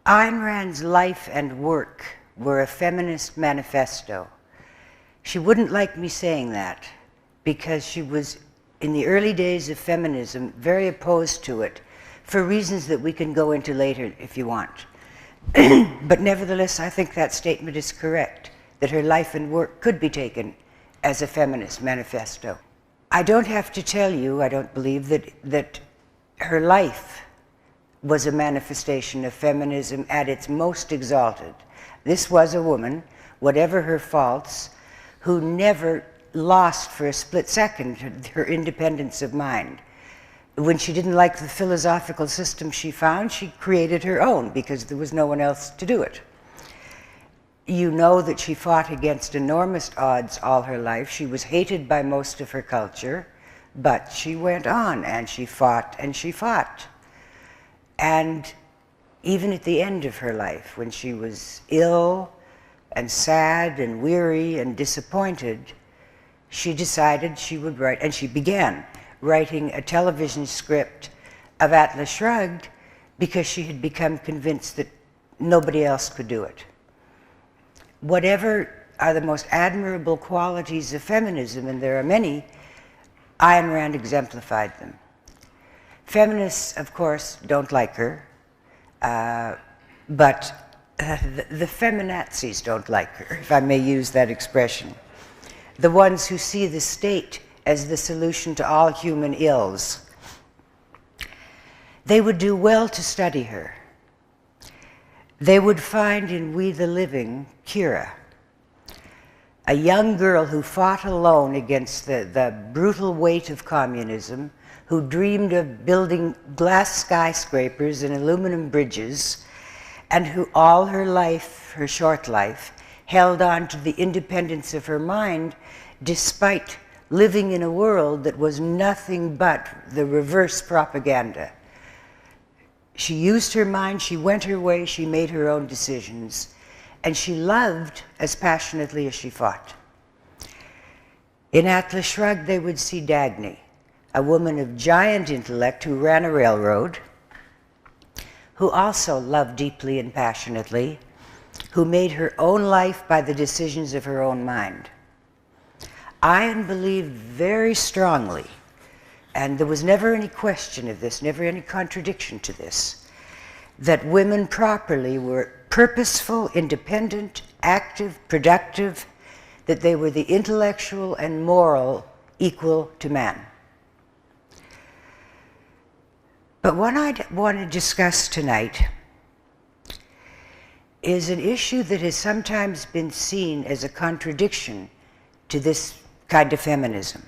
Ayn Rand's life and work were a feminist manifesto. She wouldn't like me saying that because she was, in the early days of feminism, very opposed to it for reasons that we can go into later if you want. But nevertheless, I think that statement is correct, that her life and work could be taken as a feminist manifesto. I don't have to tell you, I don't believe, that her life was a manifestation of feminism at its most exalted. This was a woman, whatever her faults, who never lost for a split second her independence of mind. When she didn't like the philosophical system she found, she created her own because there was no one else to do it. You know that she fought against enormous odds all her life. She was hated by most of her culture, but she went on and she fought and she fought. And even at the end of her life, when she was ill and sad and weary and disappointed, she decided she would write, and she began writing a television script of Atlas Shrugged because she had become convinced that nobody else could do it. Whatever are the most admirable qualities of feminism, and there are many, Ayn Rand exemplified them. Feminists, of course, don't like her, but the feminazis don't like her, if I may use that expression. The ones who see the state as the solution to all human ills. They would do well to study her. They would find in We the Living Kira, a young girl who fought alone against the brutal weight of communism, who dreamed of building glass skyscrapers and aluminum bridges, and who all her life, her short life, held on to the independence of her mind despite living in a world that was nothing but the reverse propaganda. She used her mind, she went her way, she made her own decisions, and she loved as passionately as she fought. In Atlas Shrugged, they would see Dagny, a woman of giant intellect who ran a railroad, who also loved deeply and passionately, who made her own life by the decisions of her own mind. Ayn believed very strongly, and there was never any question of this, never any contradiction to this, that women properly were purposeful, independent, active, productive, that they were the intellectual and moral equal to man. But what I want to discuss tonight is an issue that has sometimes been seen as a contradiction to this kind of feminism.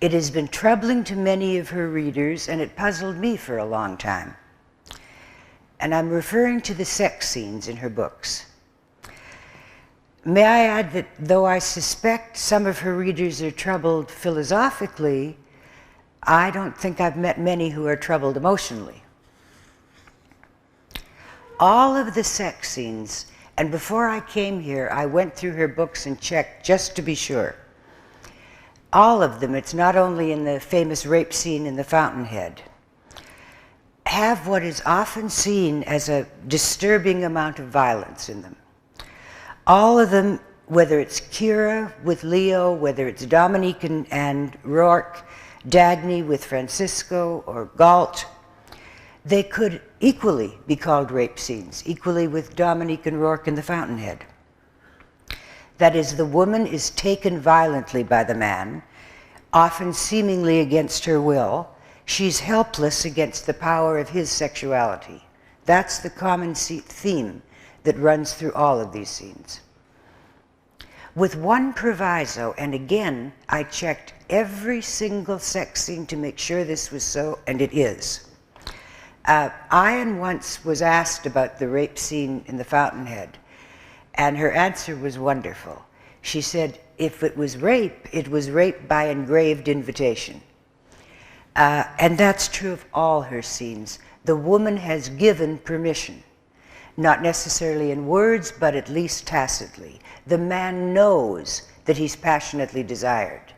It has been troubling to many of her readers, and it puzzled me for a long time. And I'm referring to the sex scenes in her books. May I add that though I suspect some of her readers are troubled philosophically, I don't think I've met many who are troubled emotionally. All of the sex scenes, and before I came here, I went through her books and checked just to be sure. All of them, it's not only in the famous rape scene in the Fountainhead, have what is often seen as a disturbing amount of violence in them. All of them, whether it's Kira with Leo, whether it's Dominique and Rourke, Dagny with Francisco, or Galt, they could equally be called rape scenes, equally with Dominique and Rourke in the Fountainhead. That is, the woman is taken violently by the man, often seemingly against her will. She's helpless against the power of his sexuality. That's the common theme that runs through all of these scenes. With one proviso, and again, I checked every single sex scene to make sure this was so, and it is. Ayn once was asked about the rape scene in the Fountainhead, and her answer was wonderful. She said, if it was rape by engraved invitation. And that's true of all her scenes. The woman has given permission, not necessarily in words, but at least tacitly. The man knows that he's passionately desired.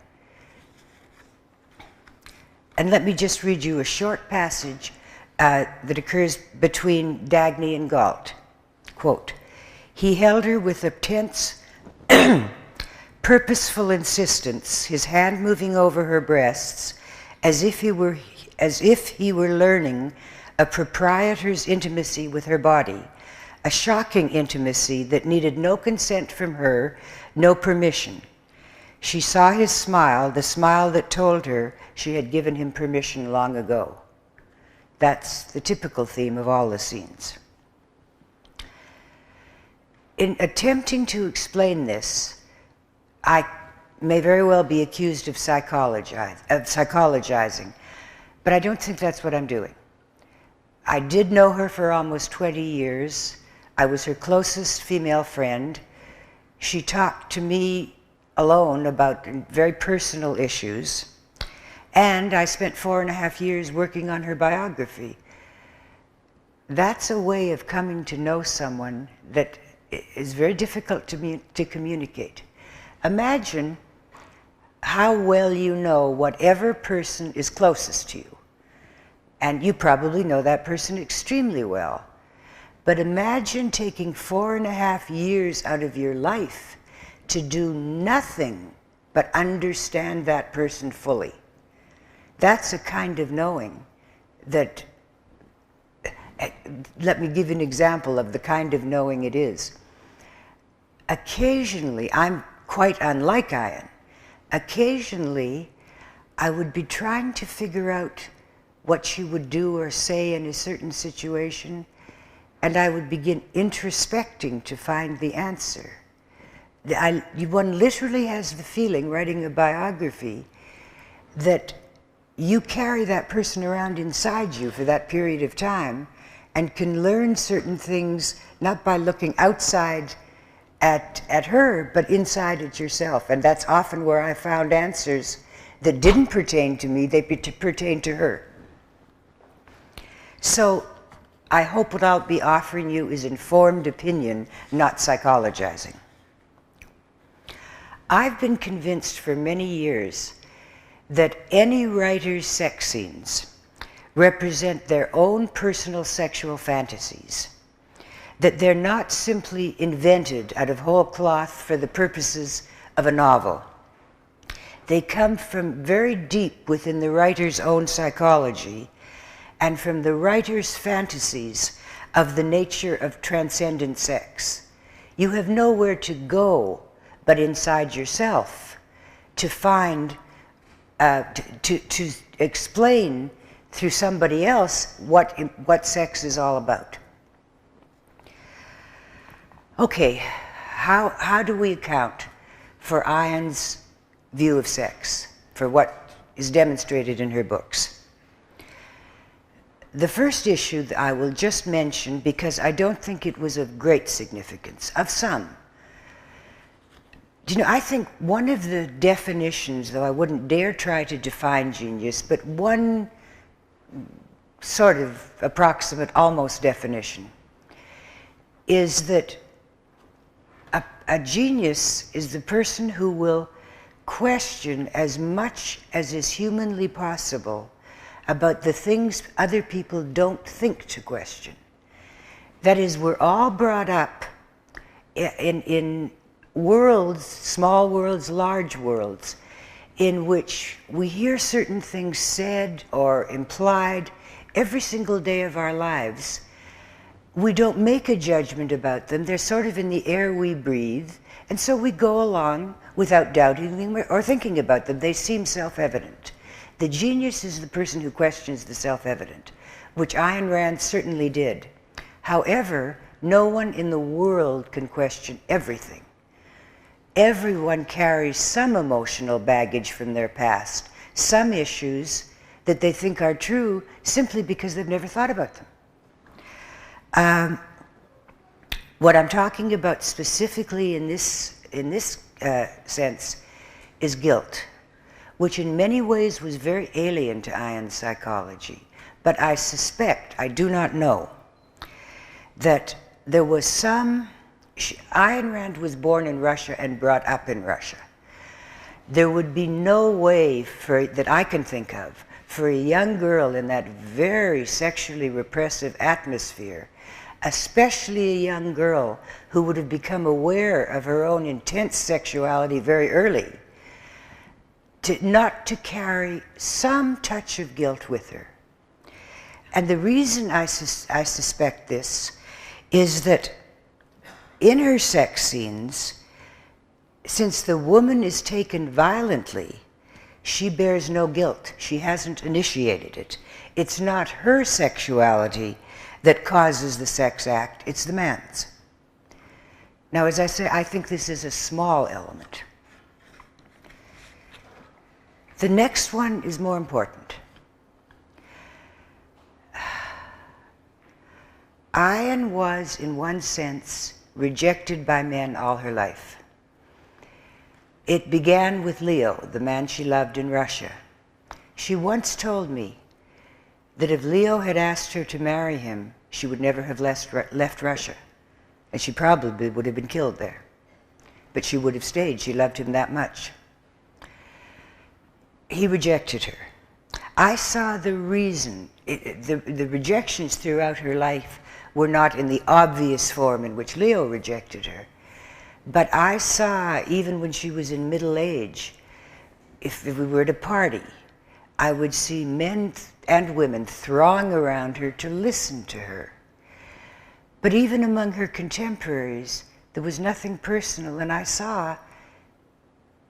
And let me just read you a short passage that occurs between Dagny and Galt. Quote, "He held her with a tense, purposeful insistence, his hand moving over her breasts, as if he were learning a proprietor's intimacy with her body, a shocking intimacy that needed no consent from her, no permission. She saw his smile, the smile that told her she had given him permission long ago." That's the typical theme of all the scenes. In attempting to explain this, I may very well be accused of psychologizing, but I don't think that's what I'm doing. I did know her for almost 20 years. I was her closest female friend. She talked to me alone about very personal issues, and I spent 4.5 years working on her biography. That's a way of coming to know someone that is very difficult to communicate. Imagine how well you know whatever person is closest to you, and you probably know that person extremely well. But imagine taking 4.5 years out of your life to do nothing but understand that person fully. That's a kind of knowing that, let me give you an example of the kind of knowing it is. Occasionally, I'm quite unlike Ayn. Occasionally, I would be trying to figure out what she would do or say in a certain situation, and I would begin introspecting to find the answer. One literally has the feeling, writing a biography, that you carry that person around inside you for that period of time and can learn certain things not by looking outside at her, but inside at yourself. And that's often where I found answers that didn't pertain to me, they pertain to her. So I hope what I'll be offering you is informed opinion, not psychologizing. I've been convinced for many years that any writer's sex scenes represent their own personal sexual fantasies, that they're not simply invented out of whole cloth for the purposes of a novel. They come from very deep within the writer's own psychology and from the writer's fantasies of the nature of transcendent sex. You have nowhere to go but inside yourself to find, to explain through somebody else what sex is all about. Okay, how do we account for Ayn's view of sex, for what is demonstrated in her books? The first issue that I will just mention, because I don't think it was of great significance, of some. Do you know, I think one of the definitions, though I wouldn't dare try to define genius, but one sort of approximate, almost definition, is that a genius is the person who will question as much as is humanly possible about the things other people don't think to question. That is, we're all brought up in worlds, small worlds, large worlds, in which we hear certain things said or implied every single day of our lives. We don't make a judgment about them. They're sort of in the air we breathe, and so we go along without doubting them or thinking about them. They seem self-evident. The genius is the person who questions the self-evident, which Ayn Rand certainly did. However, no one in the world can question everything. Everyone carries some emotional baggage from their past, some issues that they think are true simply because they've never thought about them. What I'm talking about specifically in this sense is guilt, which in many ways was very alien to Ayn's psychology. But I suspect, I do not know, that there was some. Ayn Rand was born in Russia and brought up in Russia. There would be no way that I can think of for a young girl in that very sexually repressive atmosphere, especially a young girl who would have become aware of her own intense sexuality very early, not to carry some touch of guilt with her. And the reason I suspect this is that in her sex scenes, since the woman is taken violently, she bears no guilt. She hasn't initiated it. It's not her sexuality that causes the sex act, it's the man's. Now, as I say, I think this is a small element. The next one is more important. Ayn was, in one sense, rejected by men all her life. It began with Leo, the man she loved in Russia. She once told me that if Leo had asked her to marry him, she would never have left Russia, and she probably would have been killed there. But she would have stayed. She loved him that much. He rejected her. I saw the reason. The rejections throughout her life were not in the obvious form in which Leo rejected her. But I saw, even when she was in middle age, if we were at a party, I would see men and women throng around her to listen to her. But even among her contemporaries, there was nothing personal, and I saw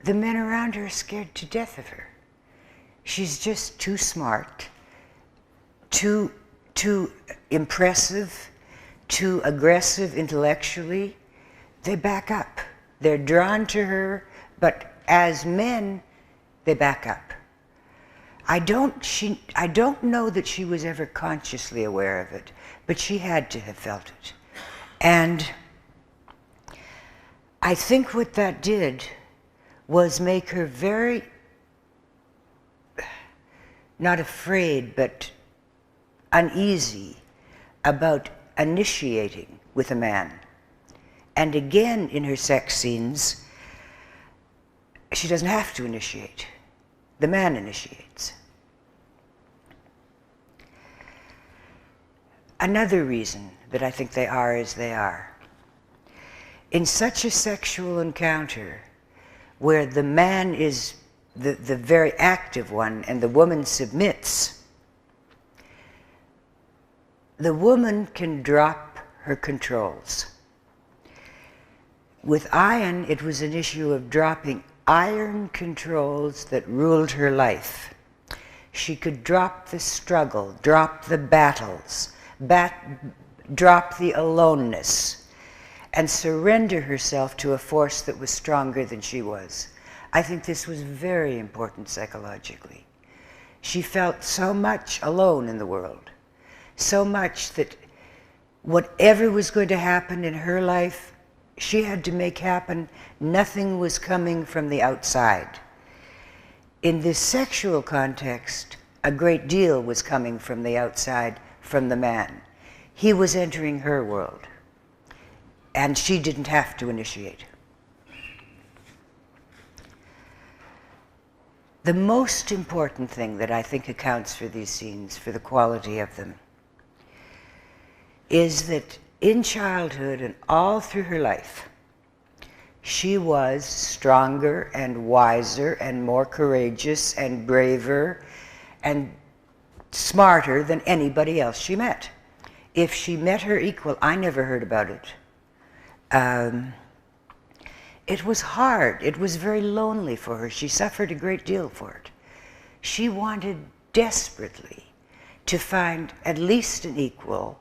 the men around her scared to death of her. She's just too smart, too impressive, too aggressive intellectually. They back up. They're drawn to her, but as men, they back up. I don't know that she was ever consciously aware of it, but she had to have felt it. And I think what that did was make her very, not afraid, but uneasy about initiating with a man. And again, in her sex scenes, she doesn't have to initiate. The man initiates. Another reason that I think they are as they are, in such a sexual encounter where the man is the very active one and the woman submits, the woman can drop her controls. With Ayn, it was an issue of dropping iron controls that ruled her life. She could drop the struggle, drop the battles, drop the aloneness, and surrender herself to a force that was stronger than she was. I think this was very important psychologically. She felt so much alone in the world, so much that whatever was going to happen in her life, she had to make happen. Nothing was coming from the outside. In this sexual context, a great deal was coming from the outside, from the man. He was entering her world, and she didn't have to initiate. The most important thing that I think accounts for these scenes, for the quality of them, is that in childhood and all through her life, she was stronger and wiser and more courageous and braver and smarter than anybody else she met. If she met her equal, I never heard about it. It was hard. It was very lonely for her. She suffered a great deal for it. She wanted desperately to find at least an equal.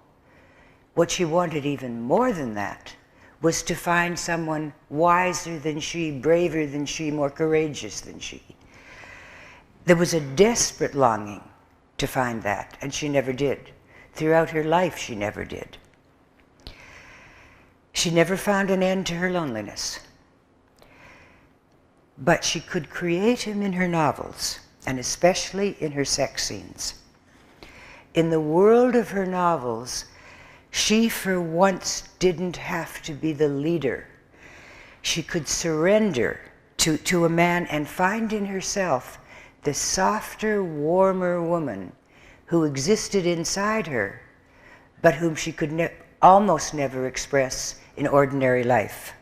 What she wanted even more than that was to find someone wiser than she, braver than she, more courageous than she. There was a desperate longing to find that, and she never did. Throughout her life, she never did. She never found an end to her loneliness. But she could create him in her novels, and especially in her sex scenes. In the world of her novels, she for once didn't have to be the leader. She could surrender to a man and find in herself the softer, warmer woman who existed inside her, but whom she could almost never express in ordinary life.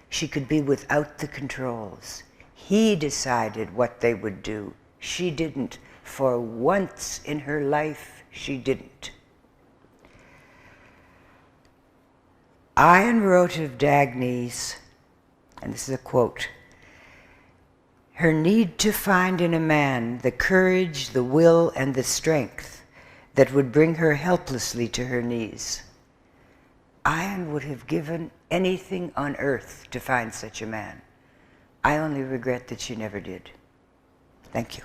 She could be without the controls. He decided what they would do. She didn't. For once in her life, she didn't. Ayn wrote of Dagny's, and this is a quote, her need to find in a man the courage, the will, and the strength that would bring her helplessly to her knees. Ayn would have given anything on earth to find such a man. I only regret that she never did. Thank you.